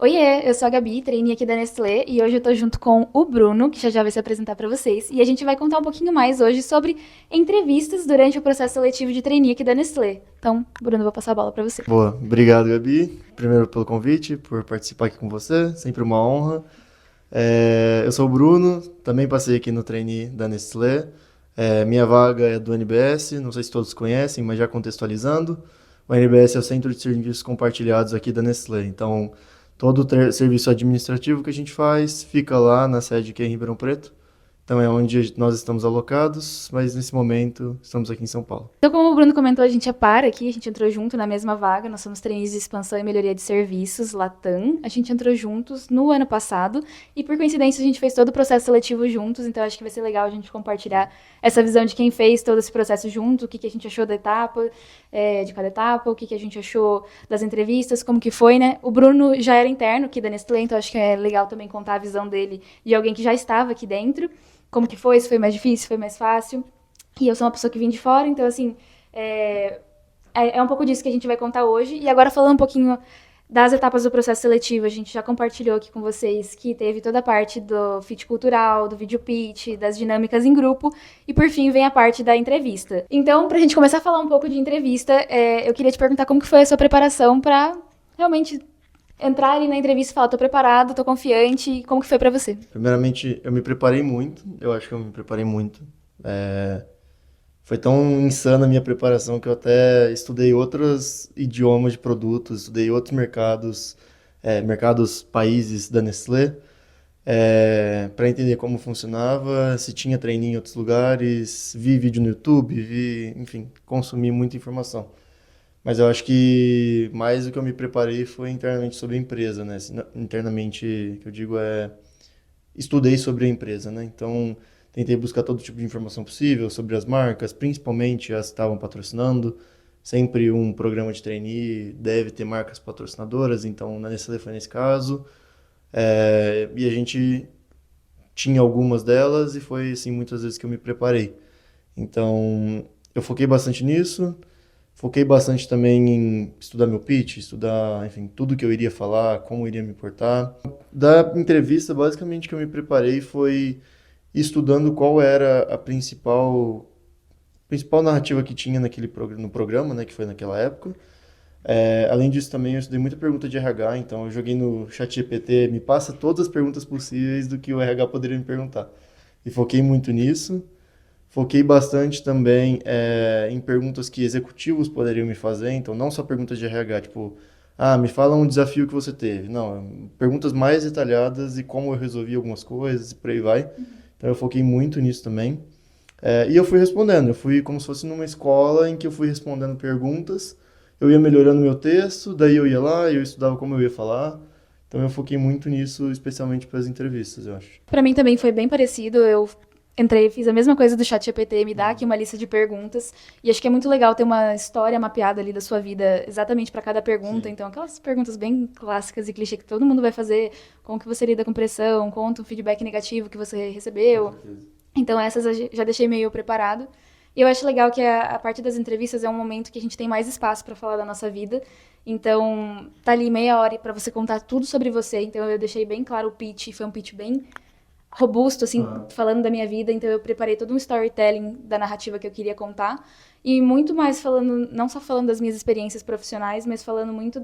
Oiê, eu sou a Gabi, trainee aqui da Nestlé, e hoje eu tô junto com o Bruno, que já vai se apresentar pra vocês, e a gente vai contar um pouquinho mais hoje sobre entrevistas durante o processo seletivo de trainee aqui da Nestlé. Então, Bruno, eu vou passar a bola pra você. Boa, obrigado, Gabi. Primeiro pelo convite, por participar aqui com você, sempre uma honra. Eu sou o Bruno, também passei aqui no trainee da Nestlé. Minha vaga é do NBS, não sei se todos conhecem, mas já contextualizando. O NBS é o Centro de Serviços Compartilhados aqui da Nestlé. Então, todo o serviço administrativo que a gente faz fica lá na sede aqui em Ribeirão Preto. Então, é onde nós estamos alocados, mas nesse momento estamos aqui em São Paulo. Então, como o Bruno comentou, a gente é par aqui, a gente entrou junto na mesma vaga, nós somos trainees de expansão e melhoria de serviços, Latam. A gente entrou juntos no ano passado e, por coincidência, a gente fez todo o processo seletivo juntos, então acho que vai ser legal a gente compartilhar essa visão de quem fez todo esse processo junto, o que a gente achou da etapa, de cada etapa, o que a gente achou das entrevistas, como que foi, né? O Bruno já era interno aqui da Nestlé, então acho que é legal também contar a visão dele de alguém que já estava aqui dentro, como que foi, se foi mais difícil, se foi mais fácil. E eu sou uma pessoa que vim de fora, então, assim, é um pouco disso que a gente vai contar hoje. E agora, falando um pouquinho das etapas do processo seletivo, a gente já compartilhou aqui com vocês que teve toda a parte do fit cultural, do video pitch, das dinâmicas em grupo, e por fim vem a parte da entrevista. Então, pra gente começar a falar um pouco de entrevista, eu queria te perguntar como que foi a sua preparação pra realmente entrar ali na entrevista e falar, tô preparado, tô confiante, como que foi pra você? Primeiramente, eu me preparei muito, eu acho que eu me preparei muito. É, Foi tão insana a minha preparação que eu até estudei outros idiomas de produtos, estudei outros mercados, mercados, países da Nestlé, para entender como funcionava, se tinha treininho em outros lugares, vi vídeo no YouTube, enfim, consumi muita informação. Mas eu acho que mais o que eu me preparei foi internamente sobre a empresa, né? Internamente, que eu digo estudei sobre a empresa, né? Então, tentei buscar todo tipo de informação possível sobre as marcas, principalmente as que estavam patrocinando. Sempre um programa de trainee deve ter marcas patrocinadoras, então na Nestlé foi nesse caso. E a gente tinha algumas delas e foi assim muitas vezes que eu me preparei. Então, eu foquei bastante nisso. Foquei bastante também em estudar meu pitch, estudar, enfim, tudo que eu iria falar, como eu iria me portar. Da entrevista, basicamente, o que eu me preparei foi estudando qual era a principal narrativa que tinha no programa, né, que foi naquela época. Além disso, também eu estudei muita pergunta de RH, então eu joguei no chat GPT, me passa todas as perguntas possíveis do que o RH poderia me perguntar. E foquei muito nisso. Foquei bastante também em perguntas que executivos poderiam me fazer, então não só perguntas de RH, tipo, me fala um desafio que você teve. Não, perguntas mais detalhadas e como eu resolvi algumas coisas e por aí vai. Então eu foquei muito nisso também. E eu fui respondendo, eu fui como se fosse numa escola em que eu fui respondendo perguntas, eu ia melhorando meu texto, daí eu ia lá, eu estudava como eu ia falar. Então eu foquei muito nisso, especialmente para as entrevistas, eu acho. Pra mim também foi bem parecido. Eu entrei, fiz a mesma coisa do chat GPT, me dá aqui uma lista de perguntas. E acho que é muito legal ter uma história mapeada ali da sua vida, exatamente para cada pergunta. Sim, Então, aquelas perguntas bem clássicas e clichê que todo mundo vai fazer. Como que você lida com pressão, conta um feedback negativo que você com recebeu. certeza. Então, essas eu já deixei meio preparado. E eu acho legal que a parte das entrevistas é um momento que a gente tem mais espaço para falar da nossa vida. Então, tá ali meia hora para você contar tudo sobre você. Então, eu deixei bem claro o pitch, foi um pitch bem robusto, assim, Aham. falando da minha vida. Então, eu preparei todo um storytelling da narrativa que eu queria contar. E muito mais falando, não só falando das minhas experiências profissionais, mas falando muito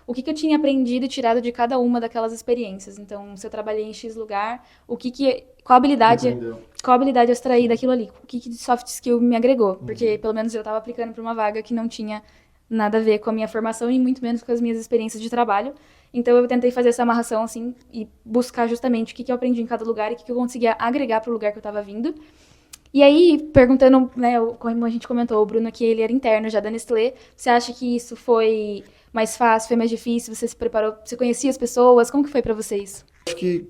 o que eu tinha aprendido e tirado de cada uma daquelas experiências. Então, se eu trabalhei em X lugar, qual Que habilidade aprendeu. qual habilidade eu extraí daquilo ali, o que de soft skill me agregou, porque Uhum. pelo menos eu estava aplicando para uma vaga que não tinha nada a ver com a minha formação e muito menos com as minhas experiências de trabalho. Então eu tentei fazer essa amarração assim e buscar justamente o que eu aprendi em cada lugar e o que eu conseguia agregar para o lugar que eu estava vindo. E aí, perguntando, né, como a gente comentou, o Bruno aqui, ele era interno já da Nestlé, você acha que isso foi mais fácil, foi mais difícil, você se preparou, você conhecia as pessoas, como que foi para vocês? Acho que,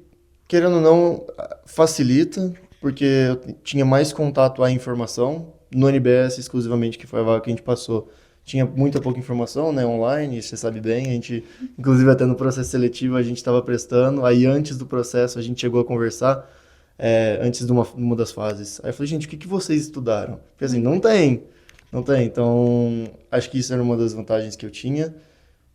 querendo ou não, facilita, porque eu tinha mais contato à informação. No NBS, exclusivamente, que foi a vaga que a gente passou, tinha muita pouca informação, né, online, você sabe bem. A gente, inclusive, até no processo seletivo, a gente estava prestando. Aí, antes do processo, a gente chegou a conversar, antes de uma das fases. Aí eu falei, gente, o que vocês estudaram? Falei assim, não tem, não tem. Então, acho que isso era uma das vantagens que eu tinha.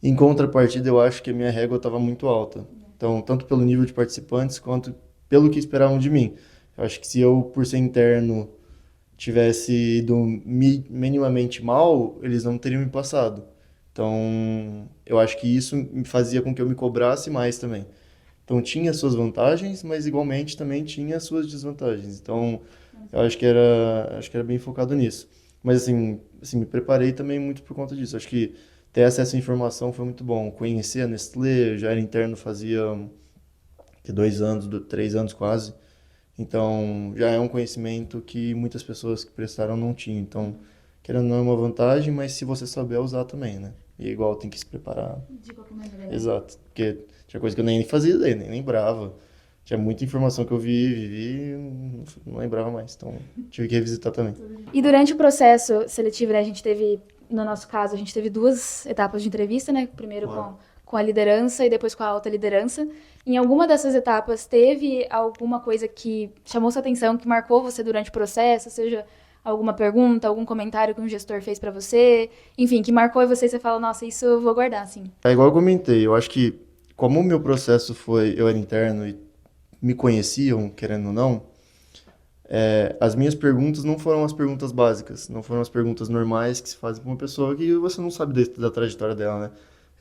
Em contrapartida, eu acho que a minha régua estava muito alta. Então, tanto pelo nível de participantes, quanto pelo que esperavam de mim. Eu acho que se eu, por ser interno, tivesse ido minimamente mal, eles não teriam me passado. Então, eu acho que isso me fazia com que eu me cobrasse mais também. Então, tinha suas vantagens, mas igualmente também tinha suas desvantagens. Então, eu acho que era bem focado nisso. Mas, assim, me preparei também muito por conta disso. Acho que ter acesso à informação foi muito bom. Conhecer a Nestlé, eu já era interno fazia que 2 anos, 3 anos quase. Então, já é um conhecimento que muitas pessoas que prestaram não tinham. Então, querendo ou não, é uma vantagem, mas se você souber usar também, né? E é igual, tem que se preparar. De qualquer maneira. Exato. Porque tinha coisa que eu nem fazia ideia, nem lembrava. Tinha muita informação que eu vivi e não lembrava mais. Então, tive que revisitar também. E durante o processo seletivo, né, a gente teve, no nosso caso, a gente teve 2 etapas de entrevista, né? Primeiro Claro. com a liderança e depois com a alta liderança. Em alguma dessas etapas, teve alguma coisa que chamou sua atenção, que marcou você durante o processo, seja alguma pergunta, algum comentário que um gestor fez pra você, enfim, que marcou você e você fala, nossa, isso eu vou guardar, assim. É igual eu comentei, eu acho que como o meu processo foi, eu era interno e me conheciam, querendo ou não, as minhas perguntas não foram as perguntas básicas, não foram as perguntas normais que se fazem para uma pessoa que você não sabe da trajetória dela, né?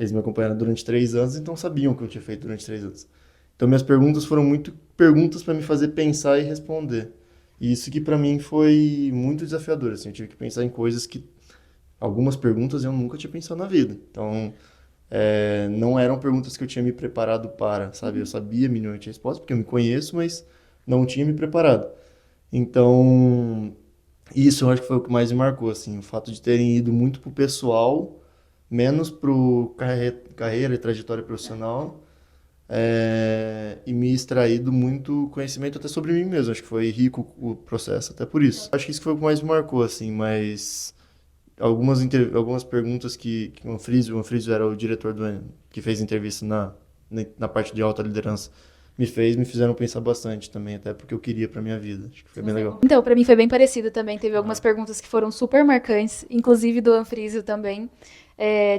Eles me acompanharam durante 3 anos, então sabiam o que eu tinha feito durante 3 anos. Então minhas perguntas foram muito perguntas para me fazer pensar e responder. E isso que para mim foi muito desafiador, assim, eu tive que pensar em coisas que algumas perguntas eu nunca tinha pensado na vida. Então, não eram perguntas que eu tinha me preparado para, sabe? Eu sabia minimamente a resposta, porque eu me conheço, mas não tinha me preparado. Então, isso eu acho que foi o que mais me marcou, assim, o fato de terem ido muito pro pessoal, menos pro carreira e trajetória profissional, e me extraído muito conhecimento até sobre mim mesmo. Acho que foi rico o processo, até por isso. Acho que isso foi o que mais me marcou, assim, mas algumas perguntas que o Anfrizio era o diretor que fez entrevista na parte de alta liderança, me fizeram pensar bastante também, até porque eu queria para minha vida. Acho que foi bem legal. Então, pra mim foi bem parecido também. Teve algumas perguntas que foram super marcantes, inclusive do Anfrizio também,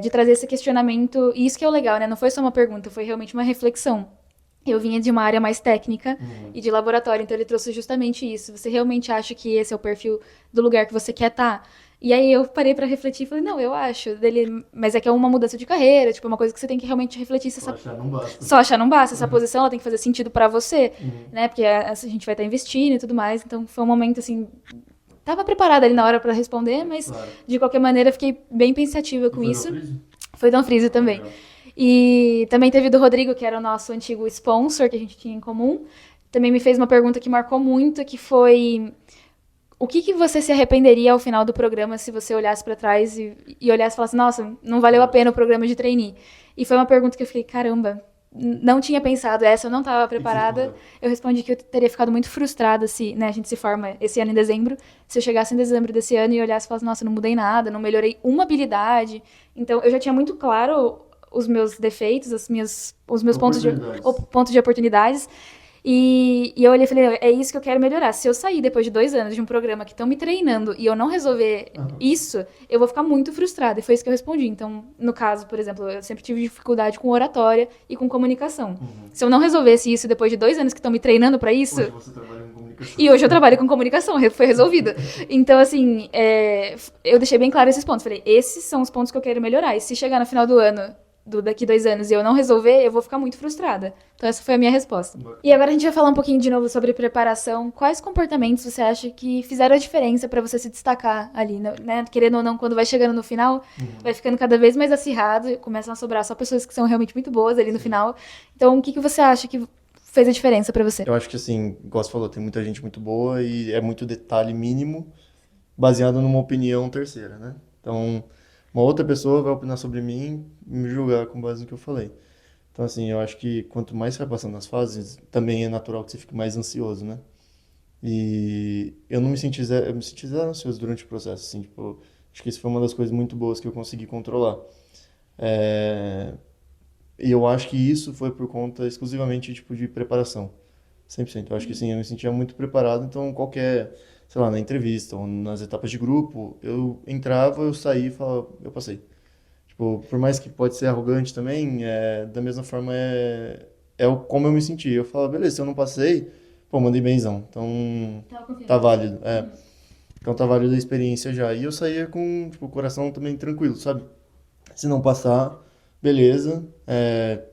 de trazer esse questionamento. E isso que é o legal, né? Não foi só uma pergunta, foi realmente uma reflexão. Eu vinha de uma área mais técnica e de laboratório, então ele trouxe justamente isso. Você realmente acha que esse é o perfil do lugar que você quer estar? E aí eu parei pra refletir e falei, não, eu acho. Dele, mas é que é uma mudança de carreira, tipo, é uma coisa que você tem que realmente refletir se essa Achar não basta. só achar não basta, essa posição ela tem que fazer sentido pra você, né? Porque a gente vai estar investindo e tudo mais. Então foi um momento assim, tava preparada ali na hora pra responder, mas Claro. de qualquer maneira fiquei bem pensativa com isso. Anfrizio? Foi do Anfrizio também. Legal. E também teve do Rodrigo, que era o nosso antigo sponsor que a gente tinha em comum. Também me fez uma pergunta que marcou muito, que foi o que você se arrependeria ao final do programa se você olhasse pra trás e olhasse e falasse, nossa, não valeu a pena o programa de trainee. E foi uma pergunta que eu fiquei, caramba, não tinha pensado essa, eu não estava preparada. respondeu? Eu respondi que eu teria ficado muito frustrada se, né, a gente se forma esse ano em dezembro, se eu chegasse em dezembro desse ano e olhasse e falasse, nossa, não mudei nada, não melhorei uma habilidade. Então, eu já tinha muito claro os meus defeitos, os meus pontos de oportunidades. E eu olhei e falei, é isso que eu quero melhorar. Se eu sair depois de 2 anos de um programa que estão me treinando e eu não resolver isso, eu vou ficar muito frustrada. E foi isso que eu respondi. Então, no caso, por exemplo, eu sempre tive dificuldade com oratória e com comunicação. Se eu não resolvesse isso depois de 2 anos que estão me treinando para isso... Hoje você trabalha com comunicação. E hoje eu trabalho com comunicação, foi resolvida. Então, assim, eu deixei bem claro esses pontos. Falei, esses são os pontos que eu quero melhorar. E se chegar no final do ano, daqui 2 anos, e eu não resolver, eu vou ficar muito frustrada. Então, essa foi a minha resposta. E agora a gente vai falar um pouquinho de novo sobre preparação. Quais comportamentos você acha que fizeram a diferença para você se destacar ali, né? Querendo ou não, quando vai chegando no final, vai ficando cada vez mais acirrado, e começam a sobrar só pessoas que são realmente muito boas ali no final. Então, o que você acha que fez a diferença para você? Eu acho que, assim, igual você falou, tem muita gente muito boa e é muito detalhe mínimo baseado numa opinião terceira, né? Então, uma outra pessoa vai opinar sobre mim e me julgar com base no que eu falei. Então, assim, eu acho que quanto mais você vai passando nas fases, também é natural que você fique mais ansioso, né? E eu não me senti zero, eu me senti zero ansioso durante o processo, assim, tipo, acho que isso foi uma das coisas muito boas que eu consegui controlar. E eu acho que isso foi por conta exclusivamente, tipo, de preparação. 100%. Eu acho que sim, eu me sentia muito preparado, então qualquer, sei lá, na entrevista ou nas etapas de grupo, eu entrava, eu saía e falava, eu passei. Tipo, por mais que pode ser arrogante também, da mesma forma como eu me senti. Eu falo, beleza, se eu não passei, pô, mandei benzão. Então, tá válido. Então tá válido a experiência já. E eu saía com, tipo, o coração também tranquilo, sabe? Se não passar, beleza.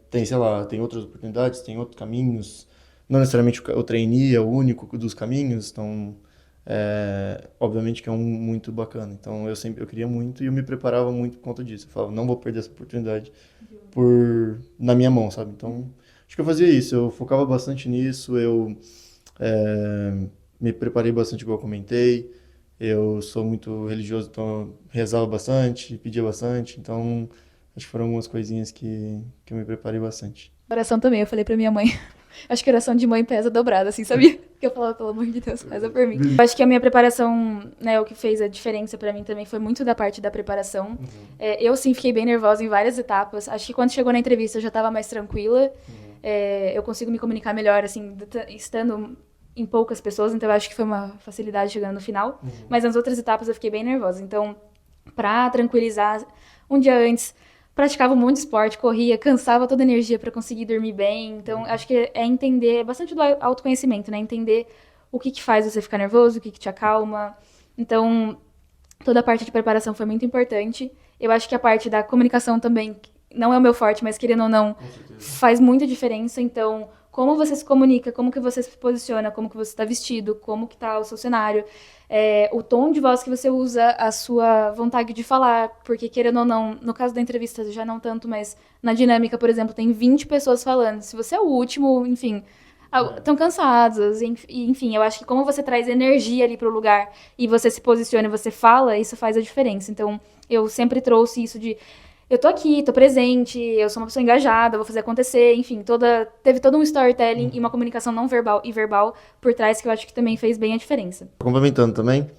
Tem, sei lá, tem outras oportunidades, tem outros caminhos. Não necessariamente o trainee é o único dos caminhos, então, obviamente que é um muito bacana. Então eu queria muito e eu me preparava muito por conta disso. Eu falava, não vou perder essa oportunidade na minha mão, sabe? Então, acho que eu fazia isso. Eu focava bastante nisso, me preparei bastante, igual eu comentei. Eu sou muito religioso, então eu rezava bastante, pedia bastante. Então, acho que foram algumas coisinhas que eu me preparei bastante. Oração também, eu falei pra minha mãe. Acho que oração de mãe pesa dobrada, assim, sabia? Que eu falava, pelo amor de Deus, reza por mim. Eu acho que a minha preparação, né, o que fez a diferença pra mim também foi muito da parte da preparação. Eu, sim, fiquei bem nervosa em várias etapas. Acho que quando chegou na entrevista eu já tava mais tranquila. Eu consigo me comunicar melhor, assim, estando em poucas pessoas, então eu acho que foi uma facilidade chegando no final. Mas nas outras etapas eu fiquei bem nervosa. Então, pra tranquilizar, um dia antes, praticava um monte de esporte, corria, cansava toda a energia pra conseguir dormir bem. Então, acho que é entender, é bastante do autoconhecimento, né? Entender o que faz você ficar nervoso, o que te acalma. Então, toda a parte de preparação foi muito importante. Eu acho que a parte da comunicação também não é o meu forte, mas querendo ou não, faz muita diferença. Então, como você se comunica, como que você se posiciona, como que você está vestido, como que está o seu cenário, o tom de voz que você usa, a sua vontade de falar, porque querendo ou não, no caso da entrevista já não tanto, mas na dinâmica, por exemplo, tem 20 pessoas falando. Se você é o último, enfim, estão cansados, enfim, eu acho que como você traz energia ali pro lugar e você se posiciona e você fala, isso faz a diferença. Então, eu sempre trouxe isso de eu tô aqui, tô presente, eu sou uma pessoa engajada, vou fazer acontecer, enfim, teve todo um storytelling e uma comunicação não verbal e verbal por trás que eu acho que também fez bem a diferença. Complementando também,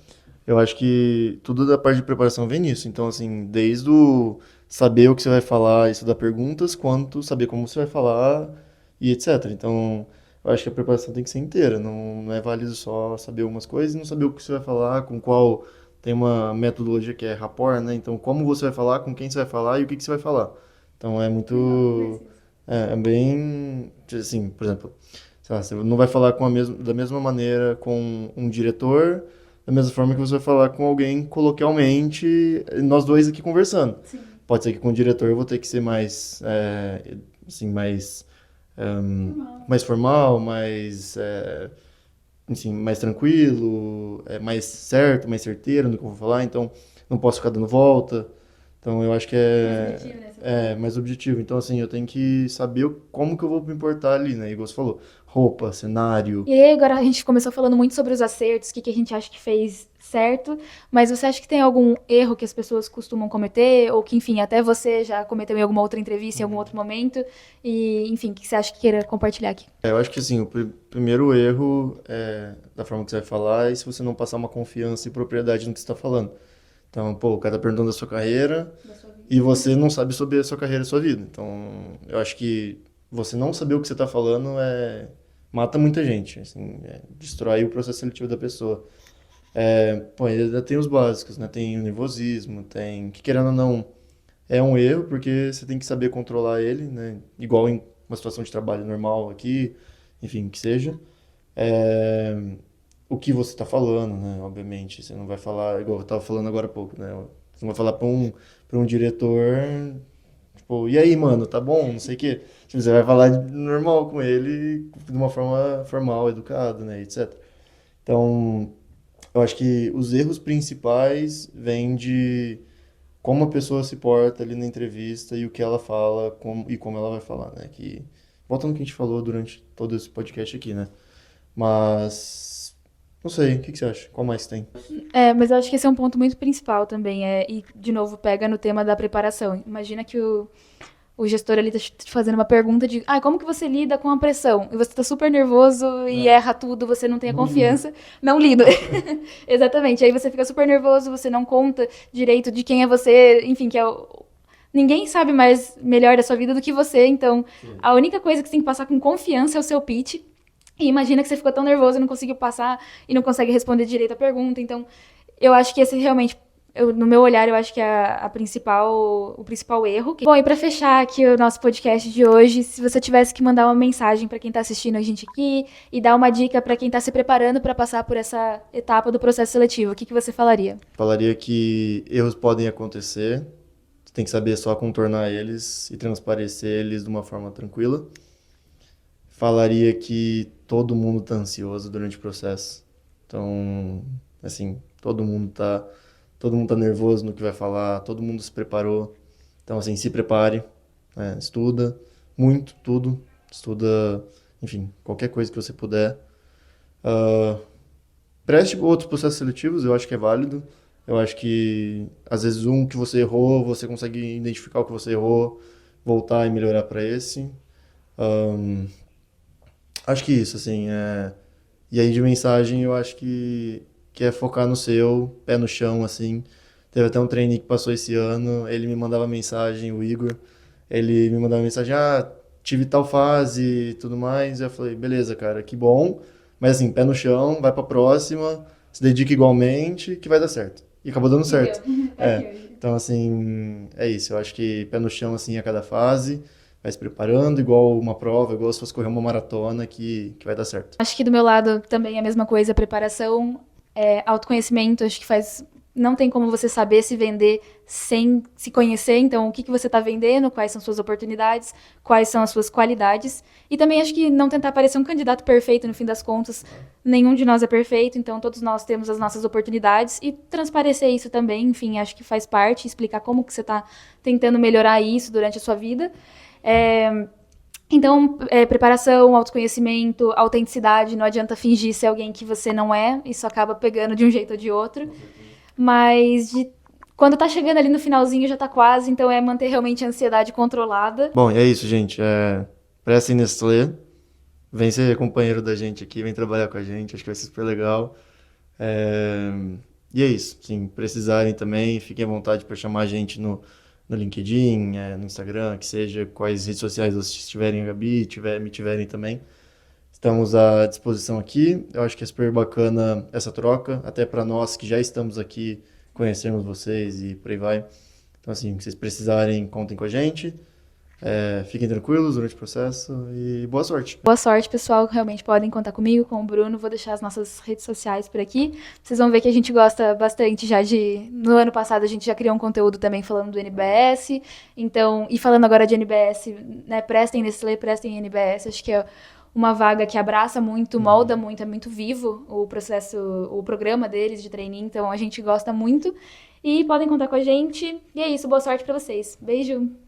eu acho que tudo da parte de preparação vem nisso. Então, assim, desde o saber o que você vai falar, estudar perguntas, quanto saber como você vai falar e etc. Então, eu acho que a preparação tem que ser inteira. Não é válido só saber algumas coisas e não saber o que você vai falar, com qual. Tem uma metodologia que é rapport, né? Então, como você vai falar, com quem você vai falar e o que você vai falar. Então, é muito. É bem. Assim, por exemplo, sei lá, você não vai falar da mesma maneira com um diretor, da mesma forma que você vai falar com alguém coloquialmente, nós dois aqui conversando. Sim. Pode ser que com o diretor eu vou ter que ser mais, assim, mais formal, assim, mais tranquilo, mais certo, mais certeiro no que eu vou falar, então não posso ficar dando volta. Então eu acho que Mais objetivo, né? mais objetivo. Então, assim, eu tenho que saber como que eu vou me importar ali, né? Igual você falou, roupa, cenário. E aí, agora a gente começou falando muito sobre os acertos, o que a gente acha que fez certo, mas você acha que tem algum erro que as pessoas costumam cometer, ou que, enfim, até você já cometeu em alguma outra entrevista, em algum outro momento, e, enfim, o que você acha que queira compartilhar aqui? Eu acho que, assim, o primeiro erro da forma que você vai falar é se você não passar uma confiança e propriedade no que você está falando. Então, pô, o cara tá perguntando da sua carreira e você não sabe sobre a sua carreira e a sua vida. Então, eu acho que você não saber o que você está falando mata muita gente, assim, destrói o processo seletivo da pessoa. Pô, ainda tem os básicos, né? Tem o nervosismo, que querendo ou não, é um erro, porque você tem que saber controlar ele, né? Igual em uma situação de trabalho normal aqui, enfim, que seja. É, o que você está falando, né? Obviamente, você não vai falar, igual eu estava falando agora há pouco, né? Você não vai falar para um diretor, tipo, e aí, mano, tá bom? Não sei o quê. Tipo, você vai falar normal com ele, de uma forma formal, educada, né? Etc. Então, eu acho que os erros principais vêm de como a pessoa se porta ali na entrevista e o que ela fala e como ela vai falar, né? Volta no que a gente falou durante todo esse podcast aqui, né? Mas, não sei, o que você acha? Qual mais tem? Mas eu acho que esse é um ponto muito principal também, e, de novo, pega no tema da preparação. Imagina que o gestor ali tá te fazendo uma pergunta de como que você lida com a pressão? E você tá super nervoso e erra tudo, você não tem a confiança. Não lido. Exatamente. Aí você fica super nervoso, você não conta direito de quem é você, enfim, ninguém sabe mais melhor da sua vida do que você, então a única coisa que você tem que passar com confiança é o seu pitch. E imagina que você ficou tão nervoso e não conseguiu passar e não consegue responder direito a pergunta. Então, eu acho que esse realmente no meu olhar, eu acho que é o principal erro. Bom, e para fechar aqui o nosso podcast de hoje, se você tivesse que mandar uma mensagem para quem está assistindo a gente aqui e dar uma dica para quem está se preparando para passar por essa etapa do processo seletivo, o que você falaria? Falaria que erros podem acontecer, você tem que saber só contornar eles e transparecer eles de uma forma tranquila. Falaria que todo mundo está ansioso durante o processo. Então, assim, todo mundo tá nervoso no que vai falar, todo mundo se preparou. Então, assim, se prepare, né? Estuda muito, tudo. Estuda, enfim, qualquer coisa que você puder. Ah, preste outros processos seletivos, eu acho que é válido. Eu acho que, às vezes, um que você errou, você consegue identificar o que você errou, voltar e melhorar para esse. Ahn, Acho que isso, assim, E aí de mensagem eu acho que é focar no seu, pé no chão, assim. Teve até um trainee que passou esse ano, ele me mandava mensagem, o Igor, ele me mandava mensagem, tive tal fase e tudo mais. Eu falei, beleza, cara, que bom. Mas assim, pé no chão, vai pra próxima, se dedica igualmente, que vai dar certo. E acabou dando E deu. certo. Tá aqui É, hoje. então assim, é isso. Eu acho que pé no chão, assim, a cada fase, vai se preparando, igual uma prova, igual se fosse correr uma maratona, que vai dar certo. Acho que do meu lado também é a mesma coisa, preparação, autoconhecimento, acho que não tem como você saber se vender sem se conhecer, então o que você está vendendo, quais são suas oportunidades, quais são as suas qualidades, e também acho que não tentar parecer um candidato perfeito, no fim das contas, nenhum de nós é perfeito, então todos nós temos as nossas oportunidades, e transparecer isso também, enfim, acho que faz parte, explicar como que você está tentando melhorar isso durante a sua vida. Então, preparação, autoconhecimento, autenticidade, não adianta fingir ser alguém que você não é, isso acaba pegando de um jeito ou de outro. Mas quando tá chegando ali no finalzinho já tá quase, então é manter realmente a ansiedade controlada. Bom, é isso, gente. Prestem Nestlé. Vem ser companheiro da gente aqui, vem trabalhar com a gente, acho que vai ser super legal. É, E é isso, sim, precisarem também, fiquem à vontade para chamar a gente no LinkedIn, no Instagram, que seja, quais redes sociais vocês tiverem, a Gabi, me tiverem também. Estamos à disposição aqui, eu acho que é super bacana essa troca, até para nós que já estamos aqui, conhecermos vocês e por aí vai. Então, assim, se vocês precisarem, contem com a gente. Fiquem tranquilos durante o processo e boa sorte. Boa sorte, pessoal. Realmente podem contar comigo, com o Bruno. Vou deixar as nossas redes sociais por aqui. Vocês vão ver que a gente gosta bastante já de. No ano passado a gente já criou um conteúdo também falando do NBS. Então, e falando agora de NBS, né? Prestem Nestlé, prestem NBS. Acho que é uma vaga que abraça muito, molda muito, é muito vivo o processo, o programa deles de trainee. Então a gente gosta muito. E podem contar com a gente. E é isso, boa sorte pra vocês. Beijo!